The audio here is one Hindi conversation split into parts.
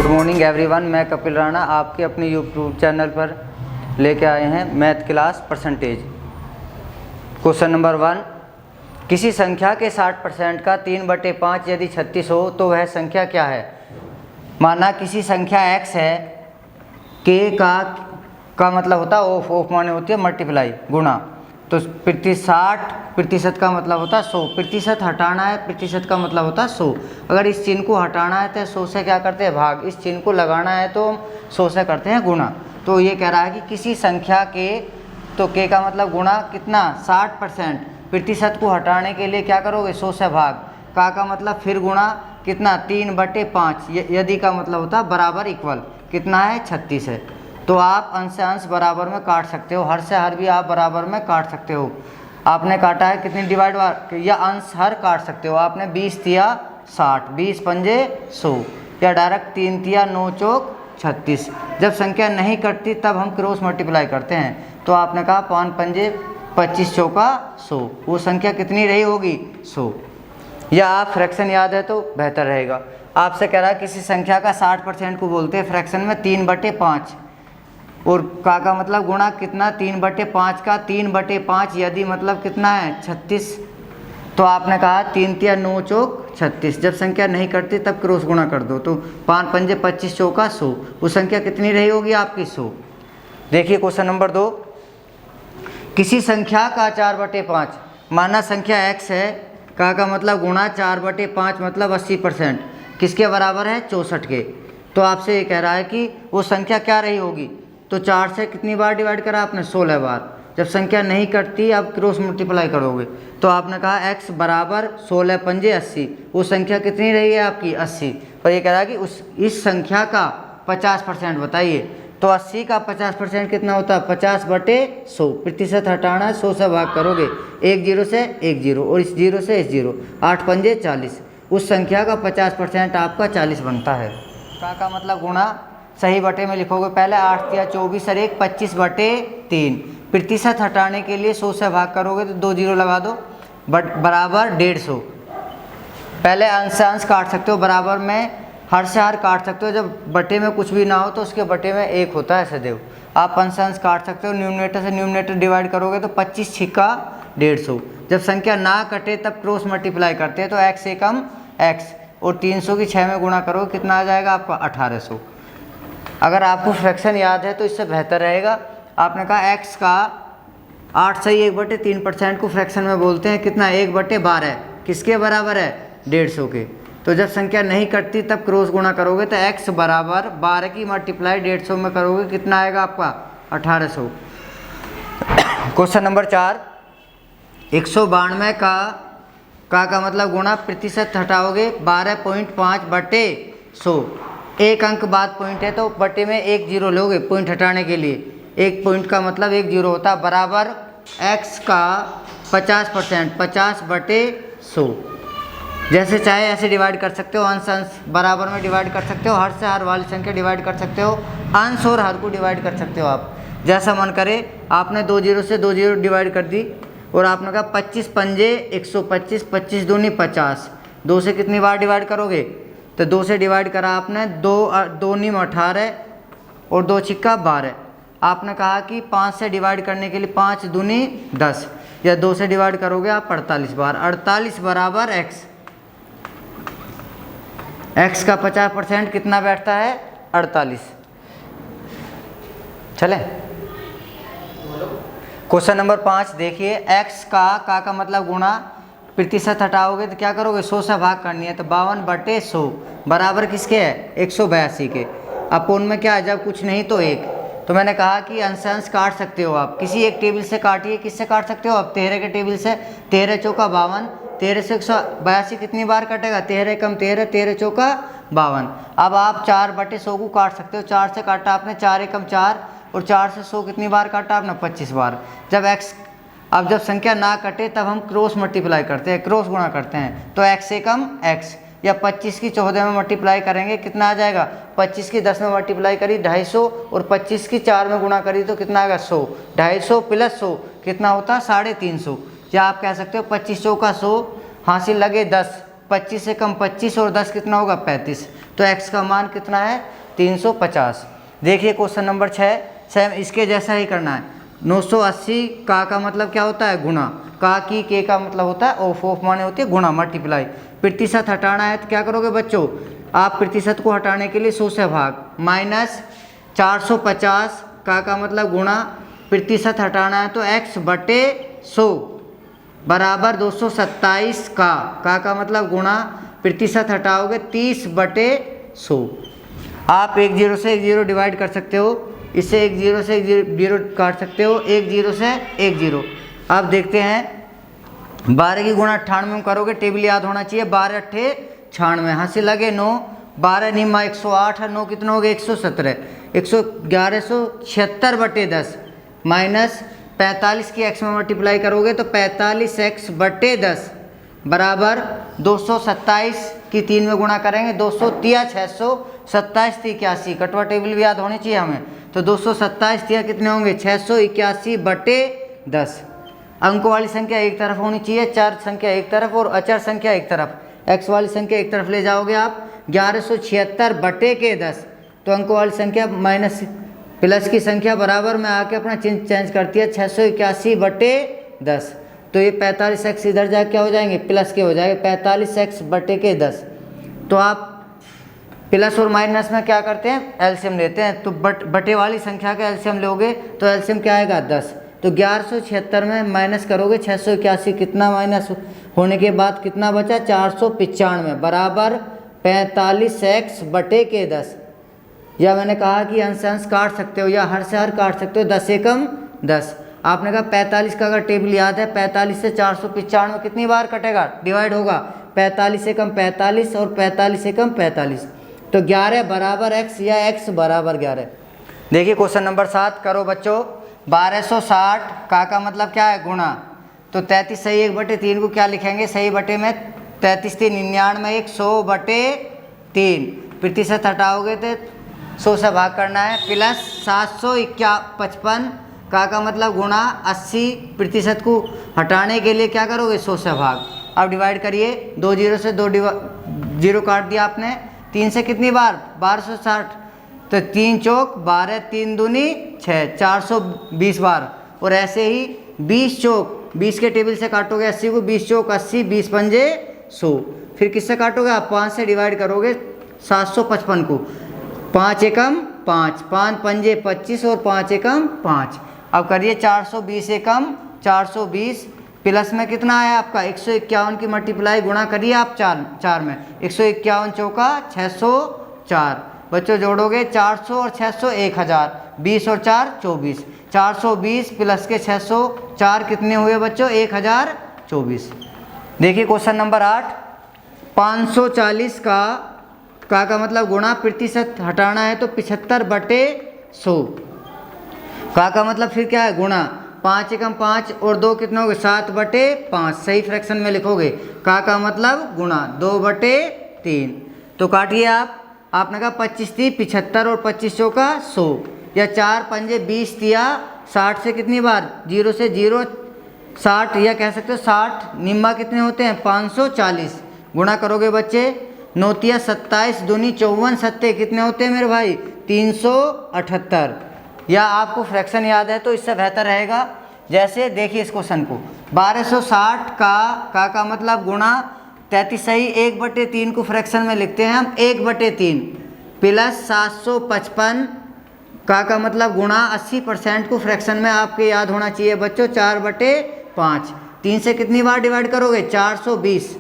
गुड मॉर्निंग एवरीवन, मैं कपिल राणा आपके अपने यूट्यूब चैनल पर लेके आए हैं math class percentage. Question number 1, किसी संख्या के 60% का 3/5 यदि 36 हो तो वह संख्या क्या है। माना किसी संख्या x है, k का मतलब होता है ऑफ माने होती है मल्टीप्लाई गुणा, तो 60% का मतलब होता है 100, प्रतिशत हटाना है, प्रतिशत का मतलब होता है 100। अगर इस चिन्ह को हटाना है तो 100 से क्या करते हैं भाग, इस चिन्ह को लगाना है तो 100 से करते हैं गुणा। तो ये कह रहा है कि किसी संख्या के, तो k का मतलब गुणा कितना 60%, प्रतिशत को हटाने के लिए क्या करोगे 100 से भाग, का मतलब फिर गुणा कितना 3/5, यदि का मतलब होता है बराबर इक्वल, कितना है 36 है। तो आप अंश से अंश बराबर में काट सकते हो, हर से हर भी आप बराबर में काट सकते हो। आपने काटा है कितनी डिवाइड बार, या अंश हर काट सकते हो। आपने 20 तिया 60, 20 पंजे 100, या डायरेक्ट 3 तिया 9 चौक 36। जब संख्या नहीं कटती तब हम क्रॉस मल्टीप्लाई करते हैं। तो आपने कहा 5 पंजे 25 चौका 100, वो संख्या कितनी रही होगी 100। या आप फ्रैक्शन याद है तो बेहतर रहेगा। आपसे कह रहा है किसी संख्या का 60% को बोलते हैं फ्रैक्शन में 3/5, और का मतलब गुणा कितना 3/5 का 3/5 यदि मतलब कितना है 36। तो आपने कहा 3 तिया 9 चौक 36। जब संख्या नहीं करती तब क्रॉस गुणा कर दो, तो 5 पंजे 25 चौका 100, वो संख्या कितनी रही होगी आपकी 100। देखिए क्वेश्चन नंबर 2, किसी संख्या का 4/5, माना संख्या x है, का मतलब गुणा 4/5 मतलब 80%, किसके बराबर है 64 के। तो आपसे ये कह रहा है कि वो संख्या क्या रही होगी। तो 4 से कितनी बार डिवाइड करा आपने 16 बार। जब संख्या नहीं कटती आप क्रॉस मल्टीप्लाई करोगे, तो आपने कहा x बराबर 16 पंजे 80, वो संख्या कितनी रही है आपकी 80। और ये कह रहा है कि इस संख्या का 50% बताइए। तो 80 का 50% कितना होता है 50/100, प्रतिशत हटाना है 100 से भाग करोगे, 1 0 से 1 0 और इस 0 से इस 0, 8 पंजे 40, उस संख्या का 50% आपका 40 बनता है। का मतलब गुणा सही बटे में लिखोगे, पहले 8 तिया 24 और 1 25/3, प्रतिशत हटाने के लिए 100 से भाग करोगे तो 2 0 लगा दो, बराबर 150। पहले अंश से अंश काट सकते हो, बराबर में हर से हर काट सकते हो। जब बटे में कुछ भी ना हो तो उसके बटे में 1 होता है सदैव। आप अंश से अंश काट सकते हो, न्यूमरेटर से न्यूमरेटर डिवाइड करोगे तो 25 छिक्का 150। जब संख्या ना कटे तब क्रॉस मल्टीप्लाई करते हैं, तो x से कम x और 300 की 6 में गुणा करो, कितना आ जाएगा आपका 1800। अगर आपको फ्रैक्शन याद है तो इससे बेहतर रहेगा। आपने कहा x का 8 से 1/3% को फ्रैक्शन में बोलते हैं कितना 1/12, किसके बराबर है 150 के। तो जब संख्या नहीं कटती तब क्रॉस गुणा करोगे, तो x बराबर 12 की मल्टीप्लाई 150 में करोगे, कितना आएगा आपका 1800। क्वेश्चन नंबर 4, 192 का मतलब गुणा प्रतिशत हटाओगे 12.5/100, एक अंक बाद पॉइंट है तो बटे में 1 0 लोगे पॉइंट हटाने के लिए, एक पॉइंट का मतलब 1 0 होता है, बराबर x का 50% 50/100। जैसे चाहे ऐसे डिवाइड कर सकते हो, अंश अंश बराबर में डिवाइड कर सकते हो, हर से हर वाली संख्या डिवाइड कर सकते हो, अंश और हर को डिवाइड कर सकते हो आप जैसा मन करे। आपने 2 0 से 2 0 डिवाइड कर दी, और आपने कहा 25 पंजे 125, 25 दूनी 50, 2 से कितनी बार डिवाइड करोगे, तो 2 से डिवाइड करा आपने, 2 नीम 18 और 2 छिक्का 12। आपने कहा कि 5 से डिवाइड करने के लिए 5 दूनी 10, या 2 से डिवाइड करोगे आप 48 बार, 48 बराबर x। x का 50% कितना बैठता है 48। चले क्वेश्चन नंबर 5 देखिए, x का मतलब गुणा, प्रतिशत हटाओगे तो क्या करोगे 100 से भाग करनी है, तो 52/100 बराबर किसके है 182 के। अपोन में क्या है, जब कुछ नहीं तो 1। तो मैंने कहा कि अंश अंश काट सकते हो आप, किसी एक टेबल से काटिए। किससे काट सकते हो आप 13 के टेबल से, 13 चौका 52, 13 से 182 कितनी बार कटेगा 13 कम 13, 13 चौका 52। अब आप 4/100 को काट सकते हो, 4 से काटा आपने, 4 कम 4 और 4 से 100 कितनी बार काटा आपने 25 बार। जब संख्या ना कटे तब हम क्रॉस मल्टीप्लाई करते हैं, क्रॉस गुणा करते हैं, तो x से कम x, या 25 की 14 में मल्टीप्लाई करेंगे, कितना आ जाएगा 25 की 10 में मल्टीप्लाई करी 250, और 25 की 4 में गुणा करी तो कितना आएगा 100, 250 + 100 कितना होता है 350। या आप कह सकते हो 25 चौका 100, हासिल लगे 10, 25 से कम 25 और 10 कितना होगा 35। तो x का मान कितना है 350। देखिए क्वेश्चन नंबर 6, सेम इसके जैसा ही करना है। 980 का मतलब क्या होता है गुणा, का की के का मतलब होता है ऑफ, ऑफ माने होती है गुणा मल्टीप्लाई। प्रतिशत हटाना है तो क्या करोगे बच्चों, आप प्रतिशत को हटाने के लिए 100 से भाग, माइनस 450 का मतलब गुणा, प्रतिशत हटाना है तो x बटे 100 बराबर 227 का मतलब गुणा, प्रतिशत हटाओगे 30 बटे 100। आप एक जीरो से एक जीरो डिवाइड कर सकते हो, इससे एक जीरो से एक जीरो काट सकते हो, एक जीरो से एक जीरो। अब देखते हैं 12 की गुणा 98 में करोगे, टेबल याद होना चाहिए, 12 अट्ठे 96, हंसी लगे 9, 12 निम्मा 108 है, 9 कितना हो गया 117, 1176 बटे 10 माइनस 45 की x में मल्टीप्लाई करोगे तो 45x बटे 10 बराबर 227 की 3 में गुणा करेंगे, 200 तिया 600, 27 81, कटवा टेबल भी याद होनी चाहिए हमें। तो 227 तिया कितने होंगे 681 बटे 10। अंकों वाली संख्या एक तरफ होनी चाहिए, चर संख्या एक तरफ और अचर संख्या एक तरफ। x वाली संख्या एक तरफ ले जाओगे आप, 1176 बटे के 10, तो अंकों वाली संख्या माइनस प्लस की संख्या बराबर में आके अपना चिन्ह चेंज करती है, 681 बटे 10। तो ये 45x इधर जाके क्या हो जाएंगे प्लस के हो जाएंगे, 45x बटे के 10। तो आप प्लस और माइनस में क्या करते हैं एलसीएम लेते हैं, तो बटे वाली संख्या का एलसीएम लोगे तो एलसीएम क्या आएगा 10। तो 1176 में माइनस करोगे 681, कितना माइनस होने के बाद कितना बचा 495 बराबर 45x बटे के 10। या मैंने कहा कि अंश अंश काट सकते हो या हर से हर काट सकते हो, 10 एकम 10। आपने कहा 45 का अगर टेबल याद है, 45 से 495 कितनी बार कटेगा डिवाइड होगा, 45 एकम 45 और 45 एकम 45, तो 11 बराबर x या x बराबर 11। देखिए क्वेश्चन नंबर 7 करो बच्चों। 1260 का मतलब क्या है गुणा, तो 33 सही 1 बटे 3 को क्या लिखेंगे, सही बटे में 33 3 99, 100 बटे 3, प्रतिशत हटाओगे तो 100 से भाग करना है, प्लस 755 का मतलब गुणा 80, प्रतिशत को हटाने के लिए क्या करोगे 100 से भाग। अब डिवाइड करिए, 2 जीरो से 2 जीरो काट दिया आपने, 3 से कितनी बार 1260, तो 3 चौक 12, 3 दूनी 6, 420 बार। और ऐसे ही 20 चौक 20 के टेबल से काटोगे 80 को, 20 चौक 80, 20 पंजे 100, फिर किससे काटोगे आप 5 से डिवाइड करोगे 755 को, 5 एकम 5, 5 पंजे 25 और 5 एकम 5। अब करिए 420 एकम 420, प्लस में कितना आया आपका 151 की मल्टीप्लाई गुणा करिए आप 4 में, 151 चौका 604, बच्चों जोड़ोगे 400 और 600 1000, 20 और 4 24, 420 प्लस के 604 कितने हुए बच्चों 1024। देखिए क्वेश्चन नंबर 8, 540 का मतलब गुणा, प्रतिशत हटाना है तो 75 बटे 100, का मतलब फिर क्या है गुणा, 5 एकम 5 और 2 कितना होगे 7 बटे 5, सही फ्रैक्शन में लिखोगे, का मतलब गुणा 2 बटे 3। तो काटिए आप, आपने कहा 25 थी 75 और 25 चौका 100, या 4 पंजे 20 दिया 60 से कितनी बार 0 से 0 60, या कह सकते हो 60 निम्मा कितने होते हैं 540, गुणा करोगे बच्चे 9 तिया 27 दूनी 54, सत्ते कितने होते हैं मेरे भाई 378। या आपको फ्रैक्शन याद है तो इससे बेहतर रहेगा, जैसे देखिए इस क्वेश्चन को 1260 का मतलब गुणा 33 सही 1 बटे 3 को फ्रैक्शन में लिखते हैं हम 1 बटे 3, प्लस 755 का मतलब गुणा 80% को फ्रैक्शन में आपके याद होना चाहिए बच्चों 4 बटे 5, 3 से कितनी बार डिवाइड करोगे 420,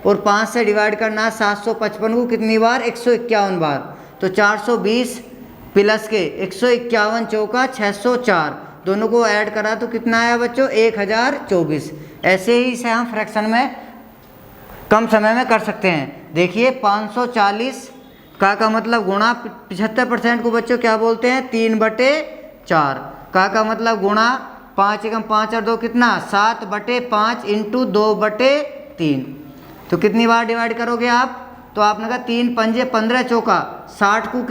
और 5 से डिवाइड करना 755 को कितनी बार 151 बार, तो 420 प्लस के 151 चौका 604, दोनों को ऐड करा तो कितना आया बच्चों 1024। ऐसे ही इसे हम फ्रैक्शन में कम समय में कर सकते हैं। देखिए 540 का मतलब गुणा 75% को बच्चों क्या बोलते हैं 3 बटे 4, का मतलब गुणा 5 एकम 5 और 2 कितना 7 बटे 5 इंटू 2 बटे 3, तो कितनी बार डिवाइड करोगे आप, तो आपने कहा 3 पंजे 15 चौका 60 को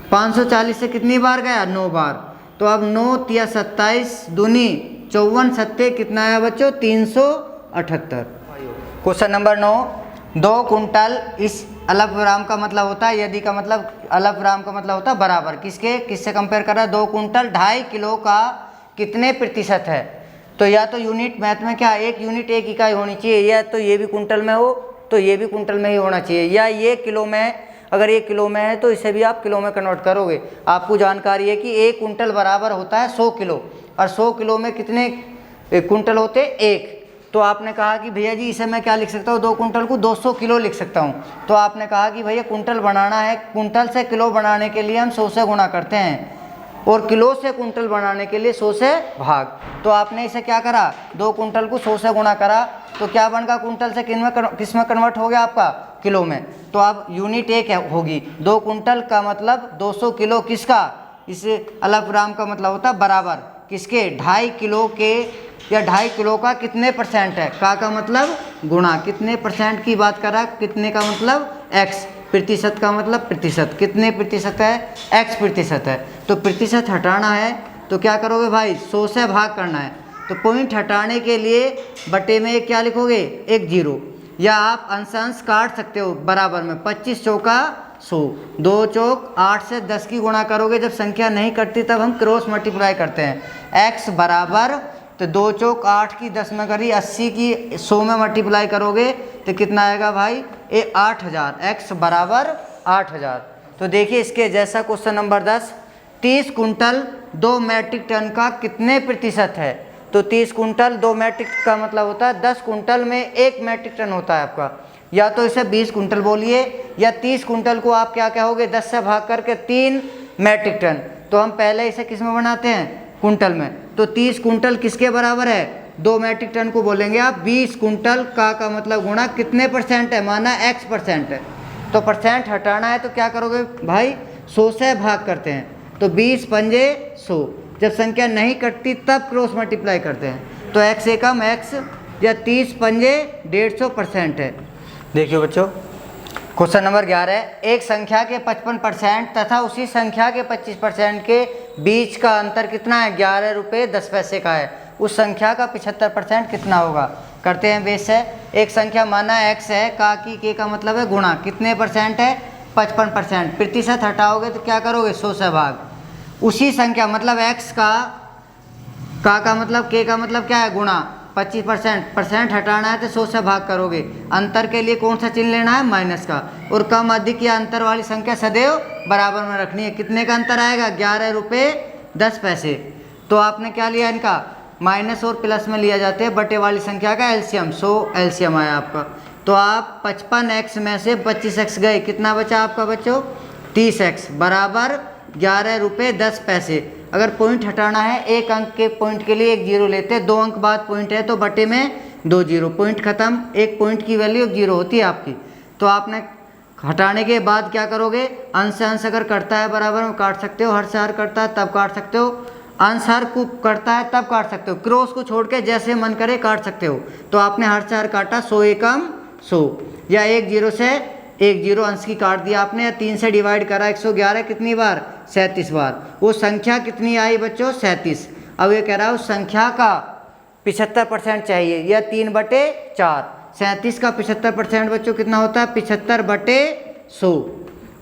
540 से कितनी बार गया 9 बार, तो अब 9 तिया 27 दूनी 54, सत्ते कितना आया बच्चों 378। क्वेश्चन नंबर 9, 2 कुंटल, इस अल्पविराम का मतलब होता है यदि का मतलब, अल्पविराम का मतलब होता है बराबर, किससे कंपेयर कर रहा है, 2 कुंटल 2.5 किलो का कितने प्रतिशत है। तो या तो यूनिट मैथ में क्या, 1 यूनिट 1 इकाई होनी चाहिए, या तो ये भी कुंटल में हो तो ये भी कुंटल में ही होना चाहिए, या ये किलो में, अगर ये किलो में है तो इसे भी आप किलो में कन्वर्ट करोगे। आपको जानकारी है कि 1 कुंटल बराबर होता है 100 किलो, और 100 किलो में कितने कुंटल होते हैं, 1। तो आपने कहा कि भैया जी इसे मैं क्या लिख सकता हूँ, 2 कुंटल को 200 किलो लिख सकता हूँ। तो आपने कहा कि भैया कुंटल बनाना है, कुंटल से किलो बनाने के लिए हम 100 से गुणा करते हैं, और किलो से कुंटल बनाने के लिए 100 से भाग। तो आपने इसे क्या करा, 2 कुंटल को 100 से गुणा करा, तो क्या बन गया, कुंटल से किस में कन्वर्ट हो गया आपका, किलो में। तो अब यूनिट 1 होगी, 2 कुंटल का मतलब 200 किलो किसका, इस अल्पविराम का मतलब होता है बराबर, किसके, 2.5 किलो के, या 2.5 किलो का कितने परसेंट है, का मतलब गुणा, कितने परसेंट की बात कर रहा है, कितने का मतलब x, प्रतिशत का मतलब प्रतिशत, कितने प्रतिशत है, x प्रतिशत है। तो प्रतिशत हटाना है तो क्या करोगे भाई, 100 से भाग करना है। तो पॉइंट हटाने के लिए बटे में क्या लिखोगे, 1 0, या आप अंश काट सकते हो बराबर में, 25 चौका 100, 2 चौक 8 से 10 की गुणा करोगे, जब संख्या नहीं कटती तब हम क्रॉस मल्टीप्लाई करते हैं। x बराबर, तो 2 चौक 8 की 10 में करी, 80 की 100 में मल्टीप्लाई करोगे तो कितना आएगा भाई, 8000, x बराबर 8000। तो देखिए इसके जैसा क्वेश्चन नंबर 10, 30 कुंटल 2 मैट्रिक टन का कितने प्रतिशत है। तो 30 कुंटल 2 मैट्रिक का मतलब होता है 10 कुंटल में 1 मैट्रिक टन होता है आपका, या तो इसे 20 कुंटल बोलिए, या 30 कुंटल को आप क्या कहोगे, 10 से भाग करके 3 मैट्रिक टन। तो हम पहले इसे किस में बनाते हैं, कुंटल में। तो 30 कुंटल किसके बराबर है, 2 मैट्रिक टन को बोलेंगे आप 20 कुंटल, का मतलब गुणा कितने परसेंट है, माना x परसेंट है। तो परसेंट हटाना है तो क्या करोगे भाई, 100 से भाग करते हैं, तो 20 पंजे 100, जब संख्या नहीं कटती तब क्रॉस मल्टीप्लाई करते हैं। तो x एकम x, या 30 पंजे 150% है। देखिए बच्चों क्वेश्चन नंबर 11, एक संख्या के 55% तथा उसी संख्या के 25% के बीच का अंतर कितना है, 11 रुपये 10 पैसे का है, उस संख्या का 75% कितना होगा। करते हैं बेस है, एक संख्या माना x है, का की के का मतलब है गुणा, कितने परसेंट है, 55%, प्रतिशत हटाओगे तो क्या करोगे, 100 से भाग, उसी संख्या मतलब x का मतलब के का मतलब क्या है, गुणा, 25%, परसेंट हटाना है तो 100 से भाग करोगे, अंतर के लिए कौन सा चिन्ह लेना है, माइनस का, और कम अधिक या अंतर वाली संख्या सदैव बराबर में रखनी है। कितने का अंतर आएगा, 11 रुपये 10 पैसे। तो आपने क्या लिया, इनका माइनस और प्लस में लिया जाते हैं बटे वाली संख्या का एलसीएम, 100 एलसीएम आया आपका। तो आप 55x में से 25x गए, कितना बचा आपका बच्चों, 30x बराबर 11 रुपये 10 पैसे। अगर पॉइंट हटाना है, एक अंक के पॉइंट के लिए 1 0 लेते हैं, 2 अंक बाद पॉइंट है तो बटे में 2 0, पॉइंट खत्म, एक पॉइंट की वैल्यू 0 होती है आपकी। तो आपने हटाने के बाद क्या करोगे, अंश से अंश अगर कटता है बराबर में काट सकते हो, हर से हर कटता है तब काट सकते हो, अंश हर को कटता है तब काट सकते हो, क्रॉस को छोड़ के जैसे मन करे काट सकते हो। तो आपने हर से हर काटा, 100 एकम 100, या 1 0 से 1 0 अंश की काट दिया आपने, या 3 से डिवाइड करा, 111 कितनी बार, 37 बार। वो संख्या कितनी आई बच्चों, 37। अब ये कह रहा है उस संख्या का 75% चाहिए, या 3/4, 37 का 75% बच्चों कितना होता है, 75/100।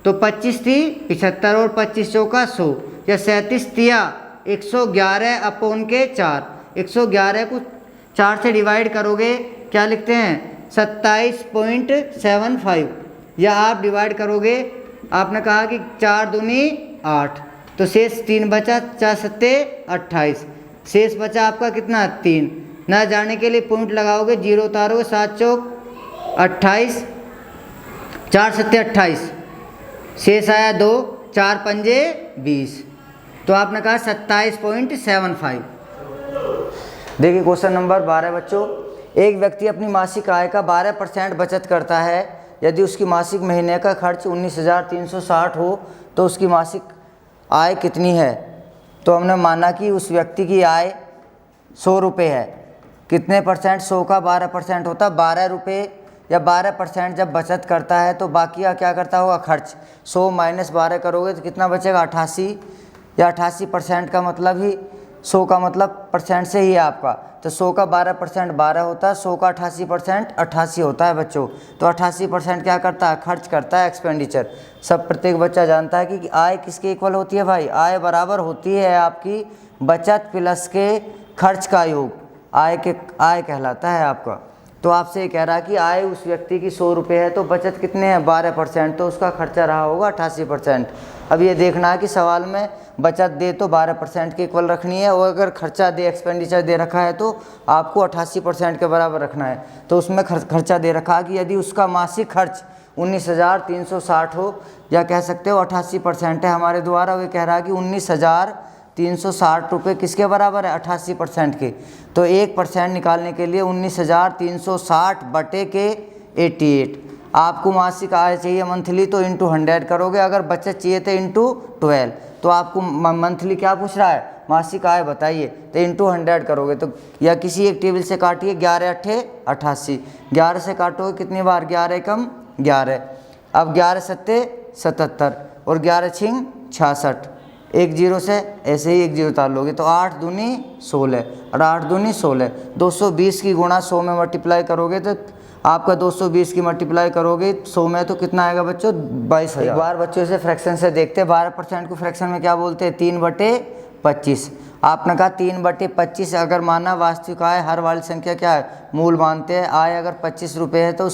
तो 25 थी 75 और 25 चौका 100, या 37 तिया 111/4, 111 को 4 से डिवाइड करोगे क्या लिखते हैं, 27.75, या आप डिवाइड करोगे, आपने कहा कि 4 दूनी 8, तो शेष 3 बचा, 4 सत्ते 28, शेष बचा आपका कितना 3, ना जाने के लिए पॉइंट लगाओगे, 0 उतारोगे, 7 चौक 28, 4 सत्ते 28, शेष आया 2, 4 पंजे 20, तो आपने कहा 27.75। देखिए क्वेश्चन नंबर 12 बच्चों, एक व्यक्ति अपनी मासिक आय का 12% बचत करता है, यदि उसकी मासिक महीने का खर्च 19,360 हो तो उसकी मासिक आय कितनी है। तो हमने माना कि उस व्यक्ति की आय 100 रुपये है, कितने परसेंट, 100 का 12% होता है 12 रुपये, या 12% जब बचत करता है तो बाकी का क्या करता होगा, खर्च। 100 - 12 करोगे तो कितना बचेगा, 88, या 88% का मतलब ही 100 का मतलब परसेंट से ही है आपका, तो 100 का 12% 12 होता है, 100 का 88% 88 होता है बच्चों। तो 88% क्या करता है, खर्च करता है, एक्सपेंडिचर। सब प्रत्येक बच्चा जानता है कि आय किसके इक्वल होती है भाई, आय बराबर होती है आपकी बचत प्लस के खर्च का योग, आय कहलाता है आपका। तो आपसे ये कह रहा है कि आय उस व्यक्ति की 100 रुपये है, तो बचत कितने हैं 12%, तो उसका खर्चा रहा होगा 88%। अब ये देखना है कि सवाल में बचत दे तो 12% के इक्वल रखनी है, और अगर खर्चा दे, एक्सपेंडिचर दे रखा है, तो आपको 88% के बराबर रखना है। तो उसमें खर्चा दे रखा है कि यदि उसका मासिक खर्च 19,360 हो, या कह सकते हो 88% है हमारे द्वारा, वो कह रहा है कि 19,360 रुपये किसके बराबर है, 88% के। तो 1% निकालने के लिए 19,360 बटे के 88। आपको मासिक आय चाहिए मंथली, तो इंटू 100 करोगे, अगर बचत चाहिए तो इंटू 12। तो आपको मंथली क्या पूछ रहा है, मासिक आय बताइए, तो इंटू 100 करोगे। तो या किसी एक टेबल से काटिए, 11 अट्ठे 88, 11 से काटोगे कितनी बार, 11 एकम 11, अब 11 सत्ते 77 और 11 छिंग 66, एक जीरो से ऐसे ही एक जीरो उतार लोगे, तो 8 दूनी 16 और 8 दूनी 16, 220 की गुणा 100 में मल्टीप्लाई करोगे, तो आपका 220 की मल्टीप्लाई करोगे 100 में, तो कितना आएगा बच्चों, 22,000। एक बार बच्चों से फ्रैक्शन से देखते हैं, 12% को फ्रैक्शन में क्या बोलते हैं, 3/25। आपने कहा 3/25, अगर माना वास्तविक आय हर वाली संख्या क्या है, मूल मानते हैं, आय अगर 25 रुपये है, तो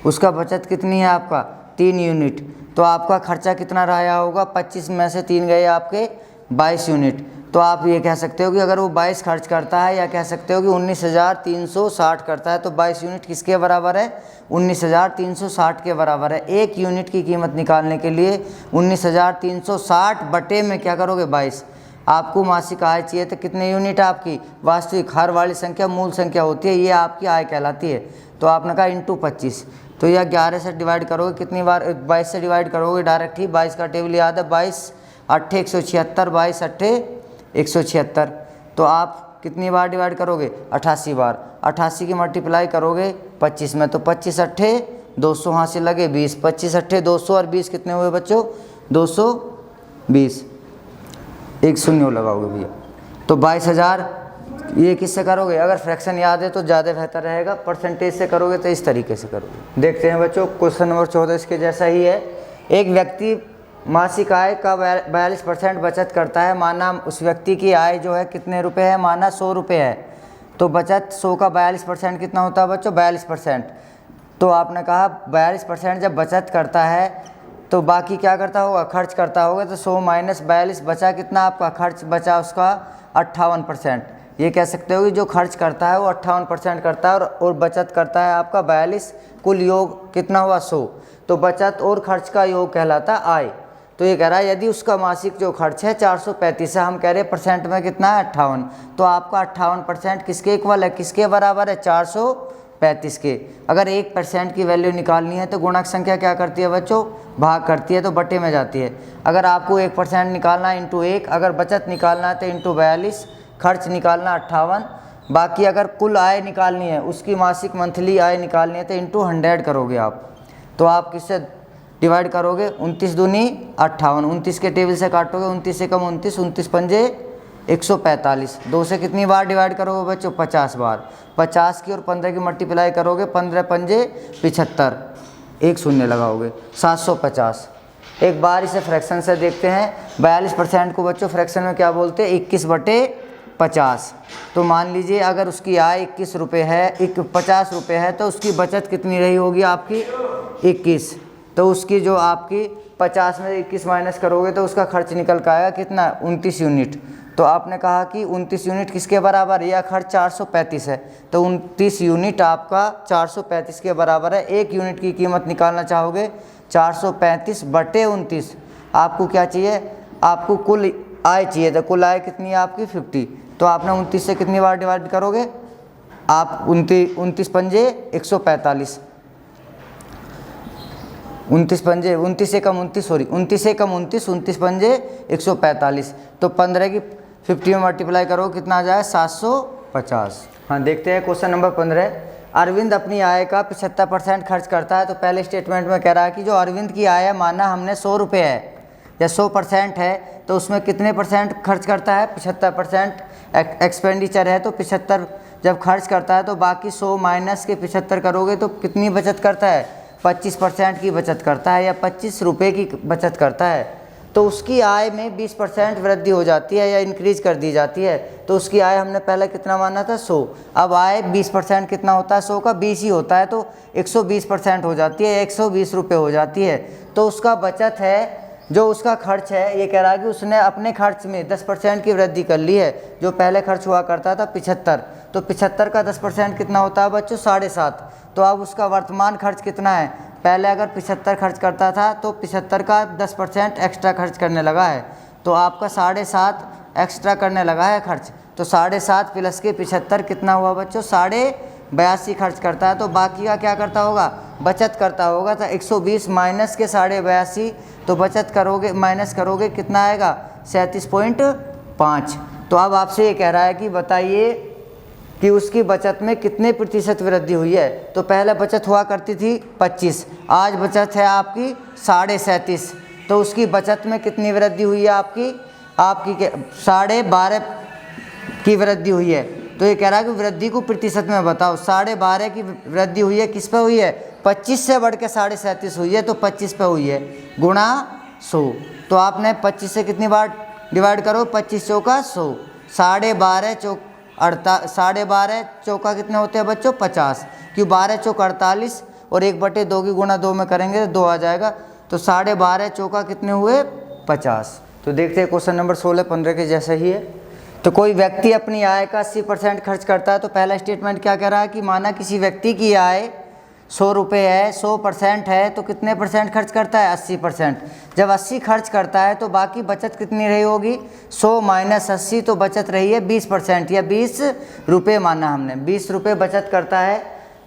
उसका बचत कितनी है आपका 3 यूनिट। तो आपका खर्चा कितना रहा होगा, 25 में से 3 गए आपके 22 यूनिट। तो आप ये कह सकते हो कि अगर वो 22 खर्च करता है, या कह सकते हो कि 19,360 करता है, तो 22 यूनिट किसके बराबर है, 19,360 के बराबर है। एक यूनिट की कीमत निकालने के लिए 19,360 बटे में क्या करोगे 22। आपको मासिक आय चाहिए तो कितने यूनिट आपकी वास्तविक, हर वाली संख्या मूल संख्या होती है, ये आपकी आय कहलाती है। तो आपने कहा इंटू 25, तो यह 11 से डिवाइड करोगे कितनी बार, 22 से डिवाइड करोगे डायरेक्ट ही, 22 का टेबल याद है, 22 अट्ठे 176, 22 अट्ठे 176। तो आप कितनी बार डिवाइड करोगे, 88 बार। 88 की मल्टीप्लाई करोगे 25 में, तो 25 अट्ठे 200, यहाँ से लगे 20, 25 अट्ठे 200 और 20 कितने हुए बच्चों, 220, एक शून्य लगाओगे भैया, तो 22,000। ये किससे करोगे, अगर फ्रैक्शन याद है तो ज़्यादा बेहतर रहेगा, परसेंटेज से करोगे तो इस तरीके से करोगे। देखते हैं बच्चों क्वेश्चन नंबर 14 इसके जैसा ही है। एक व्यक्ति मासिक आय का 42% बचत करता है, माना उस व्यक्ति की आय जो है कितने रुपए है, माना 100 रुपये है, तो बचत 100 का 42% कितना होता है बच्चों, 42%। तो आपने कहा 42% जब बचत करता है, तो बाकी क्या करता होगा, खर्च करता होगा, तो 100 माइनस 42 बचा कितना आपका, खर्च बचा उसका 58%। ये कह सकते हो कि जो खर्च करता है वो 58% करता है, और बचत करता है आपका 42, कुल योग कितना हुआ 100। तो बचत और खर्च का योग कहलाता है आय। तो ये कह रहा है यदि उसका मासिक जो खर्च है 435 है, हम कह रहे हैं परसेंट में कितना है 58, तो आपका 58% किसके इक्वल है, किसके बराबर है, 435 के। अगर 1% की वैल्यू निकालनी है तो गुणक संख्या क्या करती है बच्चों, भाग करती है, तो बटे में जाती है। अगर आपको 1% निकालना है इंटू 1, अगर बचत निकालना है तो इंटू 42, खर्च निकालना 58, बाकी अगर कुल आय निकालनी है, उसकी मासिक मंथली आय निकालनी है, तो इंटू 100 करोगे आप। तो आप किससे डिवाइड करोगे, 29 दूनी 58, 29 के टेबल से काटोगे, 29 से कम 29, 29 पंजे 145, 2 से कितनी बार डिवाइड करोगे बच्चों, 50 बार। 50 की और 15 की मल्टीप्लाई करोगे, 15 पंजे 75, एक शून्य लगाओगे, 750। एक बार इसे फ्रैक्शन से देखते हैं। 42% को बच्चों फ्रैक्शन में क्या बोलते हैं, 21/50। तो मान लीजिए अगर उसकी आय 21 रुपये है, 50 रुपये है, तो उसकी बचत कितनी रही होगी आपकी 21। तो उसकी जो आपकी 50 में 21 माइनस करोगे तो उसका खर्च निकल कर आएगा कितना, 29 यूनिट। तो आपने कहा कि 29 यूनिट किसके बराबर है, यह खर्च 435 है, तो 29 यूनिट आपका 435 के बराबर है। एक यूनिट की कीमत निकालना चाहोगे 435 बटे 29। आपको क्या चाहिए, आपको कुल आय चाहिए, तो कुल आय कितनी है आपकी 50। तो आपने 29 से कितनी बार डिवाइड करोगे आप, 29 पंजे 145, 29 पंजे 29 से कम 29, सॉरी 29 से कम 29, 29 पंजे 145। तो 15 की 50 में मल्टीप्लाई करो कितना आ जाए 750। हाँ देखते हैं क्वेश्चन नंबर 15। अरविंद अपनी आय का 75% खर्च करता है। तो पहले स्टेटमेंट में कह रहा है कि जो अरविंद की आय है, माना हमने 100 रुपये है, या 100% है तो उसमें कितने परसेंट खर्च करता है? 75% एक्सपेंडिचर है तो 75 जब खर्च करता है तो बाकी 100 माइनस के 75 करोगे तो कितनी बचत करता है? 25% की बचत करता है या 25 रुपये की बचत करता है। तो उसकी आय में 20% वृद्धि हो जाती है या इंक्रीज कर दी जाती है। तो उसकी आय हमने पहले कितना माना था? 100। अब आय 20% कितना होता है? 100 का 20 ही होता है तो 120% हो जाती है, 120 रुपये हो जाती है। तो उसका बचत है, जो उसका खर्च है, ये कह रहा है कि उसने अपने खर्च में 10% की वृद्धि कर ली है। जो पहले खर्च हुआ करता था 75, तो 75 का 10% कितना होता है बच्चों? 7.5। तो अब उसका वर्तमान खर्च कितना है? पहले अगर 75 खर्च करता था तो 75 का 10% एक्स्ट्रा खर्च करने लगा है, तो आपका 7.5 एक्स्ट्रा करने लगा है खर्च। तो 7.5 प्लस के 75 कितना हुआ बच्चों? 82.5 खर्च करता है। तो बाकी का क्या करता होगा? बचत करता होगा। तो 120 माइनस के 82.5, तो बचत करोगे माइनस करोगे कितना आएगा? 37.5। तो अब आपसे ये कह रहा है कि बताइए कि उसकी बचत में कितने प्रतिशत वृद्धि हुई है। तो पहले बचत हुआ करती थी 25, आज बचत है आपकी 37.5। तो उसकी बचत में कितनी वृद्धि हुई है? आपकी 12.5 की वृद्धि हुई है। तो ये कह रहा है कि वृद्धि को प्रतिशत में बताओ। 12.5 की वृद्धि हुई है, किस पे हुई है? 25 से बढ़ के 37.5 हुई है, तो 25 पे हुई है, गुणा 100। तो आपने 25 से कितनी बार डिवाइड करो? 25 चौका 100, 12.5 चौका कितने होते हैं बच्चों? 50। क्यों? 12 चौका 48 और 1/2 की गुणा 2 में करेंगे तो 2 आ जाएगा। तो 12.5 चौका कितने हुए? 50। तो देखते हैं क्वेश्चन नंबर 16-15 के जैसा ही है। तो कोई व्यक्ति अपनी आय का 80% खर्च करता है। तो पहला स्टेटमेंट क्या कह रहा है कि माना किसी व्यक्ति की आय 100 रुपये है, 100% है तो कितने परसेंट खर्च करता है? 80%। जब 80 खर्च करता है तो बाकी बचत कितनी रही होगी? 100 माइनस 80, तो बचत रही है 20% या 20 रुपये माना हमने। 20 रुपये बचत करता है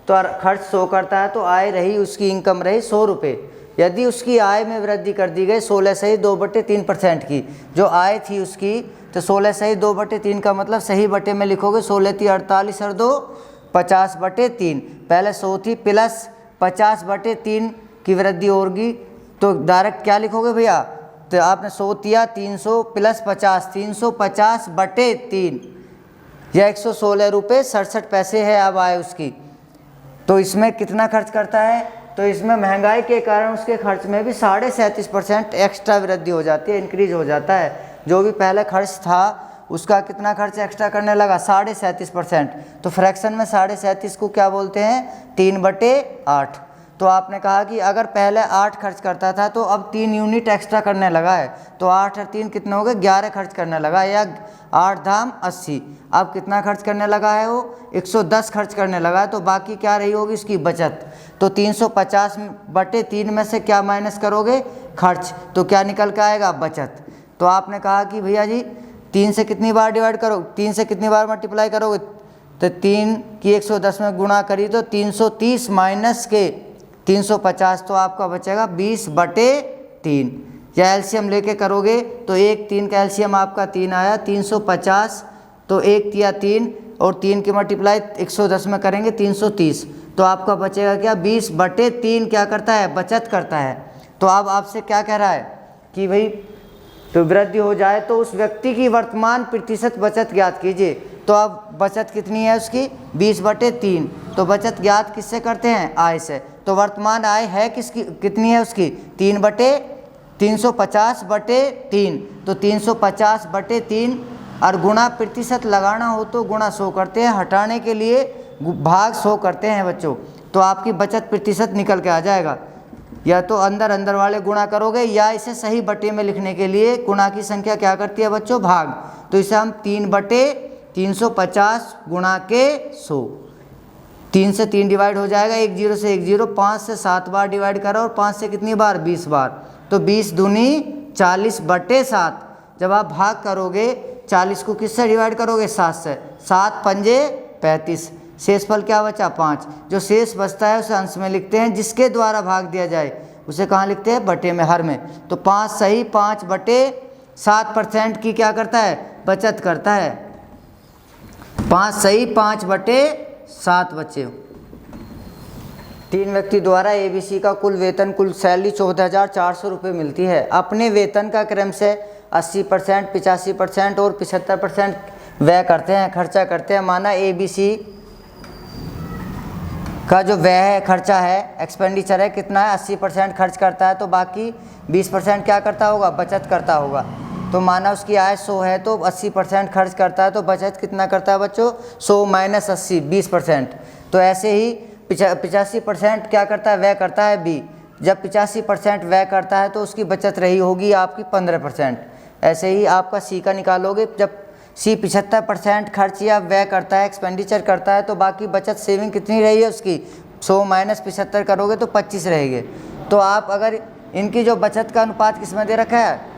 तो खर्च 100 करता है, तो आय रही उसकी, इनकम रही 100 रुपये। यदि उसकी आय में वृद्धि कर दी गई 16 सही 2/3% की, जो आय थी उसकी, तो 16 सही 2/3 का मतलब सही बटे में लिखोगे 16 × 48 और 2 50/3। पहले 100 थी प्लस 50/3 की वृद्धि होगी, तो डायरेक्ट क्या लिखोगे भैया? तो आपने 100 दिया, 300 प्लस 50, 350/3 या 116 रुपये 67 पैसे है अब आए उसकी। तो इसमें कितना खर्च करता है? तो इसमें महंगाई के कारण उसके खर्च में भी 37.5% एक्स्ट्रा वृद्धि हो जाती है, इंक्रीज हो जाता है। जो भी पहले खर्च था उसका कितना खर्च एक्स्ट्रा करने लगा? 37.5%। तो फ्रैक्शन में 37.5 को क्या बोलते हैं? 3/8। तो आपने कहा कि अगर पहले 8 खर्च करता था तो अब 3 यूनिट एक्स्ट्रा करने लगा है, तो 8 और 3 कितने हो गए? 11 खर्च करने लगा है, या 8 धाम 80। अब कितना खर्च करने लगा है वो? 110 खर्च करने लगा है। तो बाकी क्या रही होगी इसकी बचत? तो 350/3 में से क्या माइनस करोगे? खर्च। तो क्या निकल के आएगा? बचत। तो आपने कहा कि भैया जी 3 से कितनी बार डिवाइड करो, 3 से कितनी बार मल्टीप्लाई करोगे? तो 3 की 110 में गुणा करी तो 330 माइनस के 350, तो आपका बचेगा 20/3। या एलसीएम लेके करोगे तो 1 3 का एलसीएम आपका 3 आया, 350 तो 1 तिया 3 और 3 की मल्टीप्लाई 110 में करेंगे 330, तो आपका बचेगा क्या? 20/3 क्या करता है? बचत करता है। तो अब आपसे क्या कह रहा है कि भाई तो वृद्धि हो जाए तो उस व्यक्ति की वर्तमान प्रतिशत बचत ज्ञात कीजिए। तो अब बचत कितनी है उसकी? 20/3। तो बचत ज्ञात किससे करते हैं? आय से। तो वर्तमान आय है किसकी, कितनी है उसकी? 3/350/3। तो 350/3 और गुणा प्रतिशत लगाना हो तो गुणा 100 करते हैं, हटाने के लिए भाग 100 करते हैं बच्चों। तो आपकी बचत प्रतिशत निकल के आ जाएगा। या तो अंदर अंदर वाले गुणा करोगे, या इसे सही बटे में लिखने के लिए गुणा की संख्या क्या करती है बच्चों? भाग। तो इसे हम 3/350 गुणा के 100। 3 से 3 डिवाइड हो जाएगा, 1 0 से 1 0, 5 से 7 बार डिवाइड करो और 5 से कितनी बार? 20 बार। तो 20 दूनी 40/7। जब आप भाग करोगे 40 को किससे डिवाइड करोगे? 7 से। 7 पंजे 35, शेषफल क्या बचा? 5। जो शेष बचता है उसे अंश में लिखते हैं, जिसके द्वारा भाग दिया जाए उसे कहाँ लिखते हैं? बटे में, हर में। तो 5 सही 5/7% की क्या करता है? बचत करता है। 5 सही 5/7 बच्चे। 3 व्यक्ति द्वारा ABC का कुल वेतन, कुल सैलरी 14,400 रुपये मिलती है। अपने वेतन का क्रम से 80%, 85% और 75% व्यय करते हैं, खर्चा करते हैं। माना ABC का जो व्यय है, खर्चा है, एक्सपेंडिचर है, कितना है 80% खर्च करता है, तो बाकी 20% क्या करता होगा, बचत करता होगा। तो माना उसकी आय 100 है तो 80% खर्च करता है, तो बचत कितना करता है बच्चों, 100 माइनस 80 20%। तो ऐसे ही 85% क्या करता है, व्यय करता है B। जब 85% व्यय करता है तो उसकी बचत रही होगी आपकी 15%। ऐसे ही आपका C का निकालोगे, जब C 75% खर्च या व्यय करता है, एक्सपेंडिचर करता है, तो बाकी बचत सेविंग कितनी रही है उसकी, 100 माइनस 75 करोगे तो 25 रहेंगे। तो आप अगर इनकी जो बचत का अनुपात किस में दे रखा है,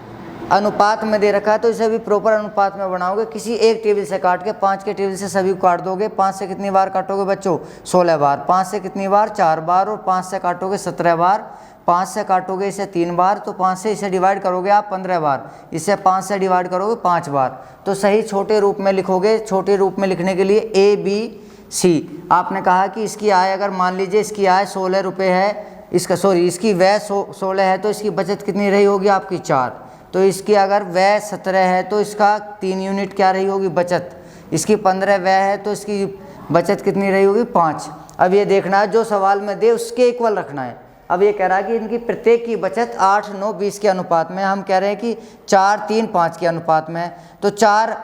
अनुपात में दे रखा है, तो इसे भी प्रॉपर अनुपात में बनाओगे। किसी एक टेबल से काट के 5 के टेबल से सभी को काट दोगे। 5 से कितनी बार काटोगे बच्चों, 16 बार। 5 से कितनी बार, 4 बार। और 5 से काटोगे 17 बार। 5 से काटोगे इसे 3 बार, तो 5 से इसे डिवाइड करोगे आप 15 बार। इसे 5 से डिवाइड करोगे 5 बार। तो सही छोटे रूप में लिखोगे। छोटे रूप में लिखने के लिए ABC। आपने कहा कि इसकी आय, अगर मान लीजिए इसकी आय 16 रुपये है, इसकी व्यय 16 है, तो इसकी बचत कितनी रही होगी आपकी 4। तो इसकी अगर व्यय 17 है तो इसका 3 यूनिट क्या रही होगी, बचत। इसकी 15 व्यय है तो इसकी बचत कितनी रही होगी, 5। अब ये देखना है जो सवाल में दे उसके इक्वल रखना है। अब ये कह रहा है कि इनकी प्रत्येक की बचत 8, 9, 20 के अनुपात में। हम कह रहे हैं कि 4, 3, 5 के अनुपात में। तो 4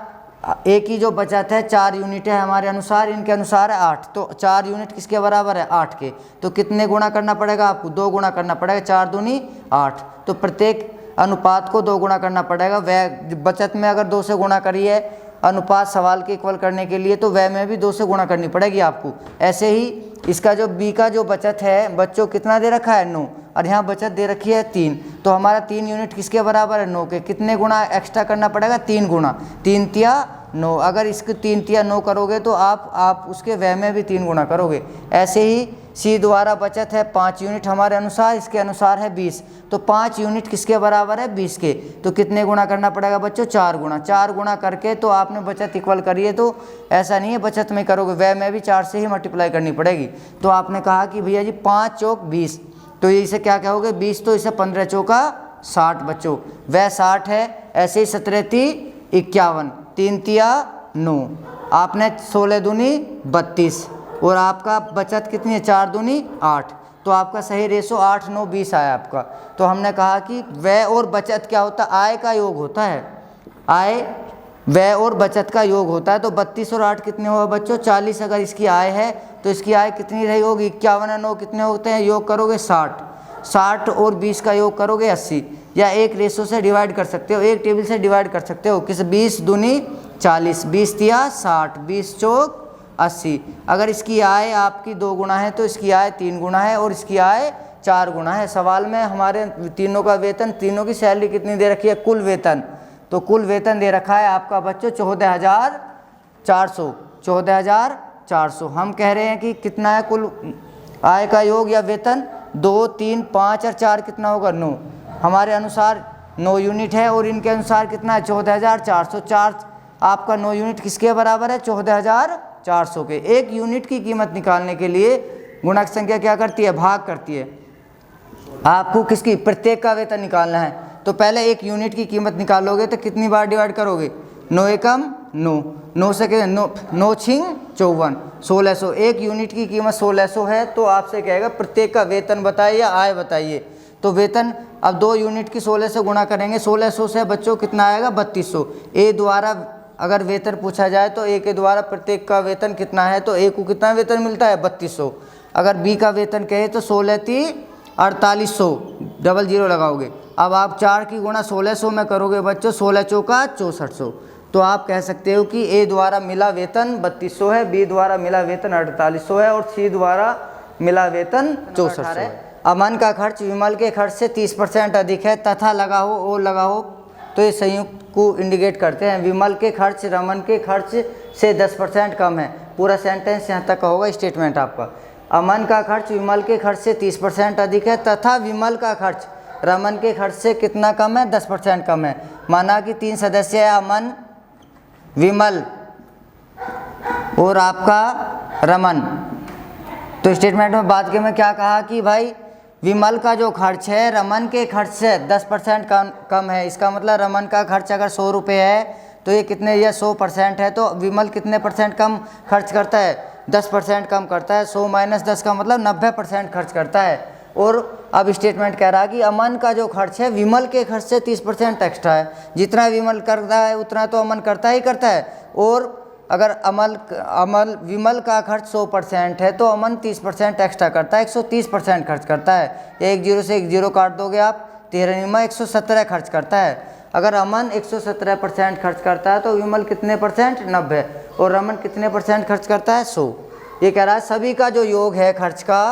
A की जो बचत है 4 यूनिट है हमारे अनुसार, इनके अनुसार है 8। तो 4 यूनिट किसके बराबर है, 8 के। तो कितने गुणा करना पड़ेगा आपको, 2 गुणा करना पड़ेगा। 4 दूनी 8। तो प्रत्येक अनुपात को 2 गुणा करना पड़ेगा। व्यय बचत में अगर 2 से गुणा करिए अनुपात सवाल के इक्वल करने के लिए, तो व्यय में भी 2 से गुणा करनी पड़ेगी आपको। ऐसे ही इसका जो B का जो बचत है बच्चों कितना दे रखा है, 9, और यहाँ बचत दे रखी है 3। तो हमारा 3 यूनिट किसके बराबर है, 9 के। कितने गुणा एक्स्ट्रा करना पड़ेगा, 3 गुणा। 3 तिया 9। अगर इसके 3 तिया 9 करोगे तो आप उसके व्यय में भी 3 गुणा करोगे। ऐसे ही C द्वारा बचत है 5 यूनिट हमारे अनुसार, इसके अनुसार है 20। तो 5 यूनिट किसके बराबर है, 20 के। तो कितने गुणा करना पड़ेगा बच्चों, 4 गुणा। 4 गुणा करके तो आपने बचत इक्वल करी है। तो ऐसा नहीं है बचत में करोगे, व्यय में भी 4 से ही मल्टीप्लाई करनी पड़ेगी। तो आपने कहा कि भैया जी 5 चौक 20, तो इसे क्या कहोगे, 20। तो इसे 15 चौका 60 बच्चों, व्यय 60 है। ऐसे ही 17 ती 51, 3 तिया 9, आपने 16 दूनी 32, और आपका बचत कितनी है, 4 दूनी 8। तो आपका सही रेशो 8, 9, 20 आया आपका। तो हमने कहा कि व्यय और बचत क्या होता है, आय का योग होता है। आय व्यय और बचत का योग होता है। तो 32 और 8 कितने हुआ बच्चों, 40। अगर इसकी आय है तो इसकी आय कितनी रही होगी, 51 और 9 कितने होते हैं, योग करोगे 60। 60 और 20 का योग करोगे 80। या एक रेशो से डिवाइड कर सकते हो, एक टेबल से डिवाइड कर सकते हो। किस 20 दूनी 40, 20 तिया 60, 20 चौक 80। अगर इसकी आय आपकी 2 गुना है तो इसकी आय 3 गुना है, और इसकी आय 4 गुना है। सवाल में हमारे तीनों का वेतन, तीनों की सैलरी कितनी दे रखी है, कुल वेतन। तो कुल वेतन दे रखा है आपका बच्चों 14,400। 14,400। हम कह रहे हैं कि कितना है कुल आय का योग या वेतन, 2, 3, 5 और 4 कितना होगा, 9। हमारे अनुसार 9 यूनिट है, और इनके अनुसार कितना है, 14,400। 4 आपका 9 यूनिट किसके बराबर है, 14,400 के। एक यूनिट की कीमत निकालने के लिए गुणक संख्या क्या करती है, भाग करती है। आपको किसकी, प्रत्येक का वेतन निकालना है। तो पहले एक यूनिट की कीमत निकालोगे तो कितनी बार डिवाइड करोगे, 9 एकम 9, 9 से 9 छिंग 54, 1600। एक यूनिट की कीमत 1600 है। तो आपसे कहेगा प्रत्येक का वेतन बताइए या आय बताइए। तो वेतन अब 2 यूनिट की 16 से गुणा करेंगे। 1600 से बच्चों कितना आएगा, 3200। ए द्वारा अगर वेतन पूछा जाए तो ए के द्वारा प्रत्येक का वेतन कितना है, तो ए को कितना वेतन मिलता है, 3200। अगर बी का वेतन कहे तो 16 × 4800, डबल 0 लगाओगे। अब आप 4 की गुणा 1600 में करोगे बच्चों, 16 चौका 6400। तो आप कह सकते हो कि ए द्वारा मिला वेतन 3200 है, बी द्वारा मिला वेतन 4800 है, और सी द्वारा मिला वेतन 6400 है। अमन का खर्च विमल के खर्च से 30% अधिक है, तथा लगा हो और लगा हो तो ये संयुक्त को इंडिकेट करते हैं। विमल के खर्च रमन के खर्च से 10% कम है। पूरा सेंटेंस यहाँ तक का होगा स्टेटमेंट आपका। अमन का खर्च विमल के खर्च से 30% अधिक है, तथा विमल का खर्च रमन के खर्च से कितना कम है, 10% कम है। माना कि 3 सदस्य है, अमन, विमल और आपका रमन। तो स्टेटमेंट में बाद के में क्या कहा कि भाई विमल का जो खर्च है रमन के खर्च से 10% कम है। इसका मतलब रमन का खर्च अगर 100 रुपये है तो ये कितने, यह 100% है, तो विमल कितने परसेंट कम खर्च करता है, 10% कम करता है। 100 माइनस 10 का मतलब 90% खर्च करता है। और अब स्टेटमेंट कह रहा है कि अमन का जो खर्च है विमल के खर्च से 30% एक्स्ट्रा है। जितना विमल करता है उतना तो अमन करता ही करता है। और अगर विमल का खर्च 100% है तो अमन 30% एक्स्ट्रा करता है, 130% खर्च करता है। एक जीरो से एक जीरो काट दोगे आप, 13 117 खर्च करता है। अगर अमन 117% खर्च करता है तो विमल कितने परसेंट, 90, और रमन कितने परसेंट खर्च करता है, 100। ये कह रहा है सभी का जो योग है खर्च का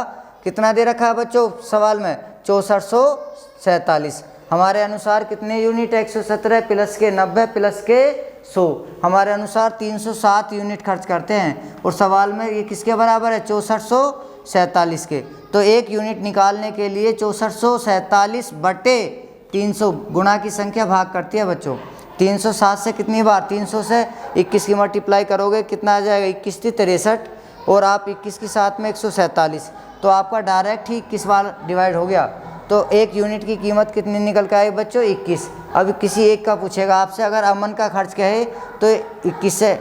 कितना दे रखा है बच्चों सवाल में, 6447। हमारे अनुसार कितने यूनिट है, 117 प्लस के 90 प्लस के 100, हमारे अनुसार 307 यूनिट खर्च करते हैं। और सवाल में ये किसके बराबर है, 6447 के। तो एक यूनिट निकालने के लिए 6447 बटे 300 गुणा की संख्या भाग करती है बच्चों। 307 से कितनी बार, 300 से 21 की मल्टीप्लाई करोगे कितना आ जाएगा, 21 थी 63, और आप 21 के साथ में 147, तो आपका डायरेक्ट ही 21 बार डिवाइड हो गया। तो एक यूनिट की कीमत कितनी निकल के आई बच्चों, 21। अब किसी एक का पूछेगा आपसे, अगर अमन का खर्च क्या है तो 21 से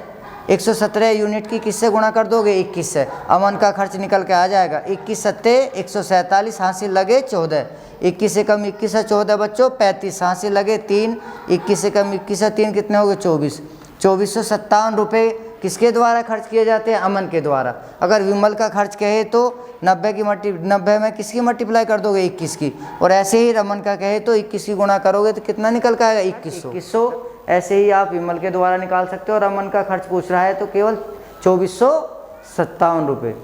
117 यूनिट की किससे गुणा कर दोगे, 21 से, अमन का खर्च निकल के आ जाएगा। 21 सत्ते 147, हासिल लगे 14, 21 से कम 21 है 14 बच्चों 35, हासिल लगे 3, 21 से कम 21 है 3, कितने हो गए 24। 2457 रुपये किसके द्वारा खर्च किए जाते हैं, अमन के द्वारा। अगर विमल का खर्च कहे तो 90 में किसकी मल्टीप्लाई कर दोगे, 21 की, और ऐसे ही रमन का कहे तो 21 की गुणा करोगे तो कितना निकल के आएगा, 2100। ऐसे ही आप विमल के द्वारा निकाल सकते हो। और रमन का खर्च पूछ रहा है तो केवल 2457 रुपये।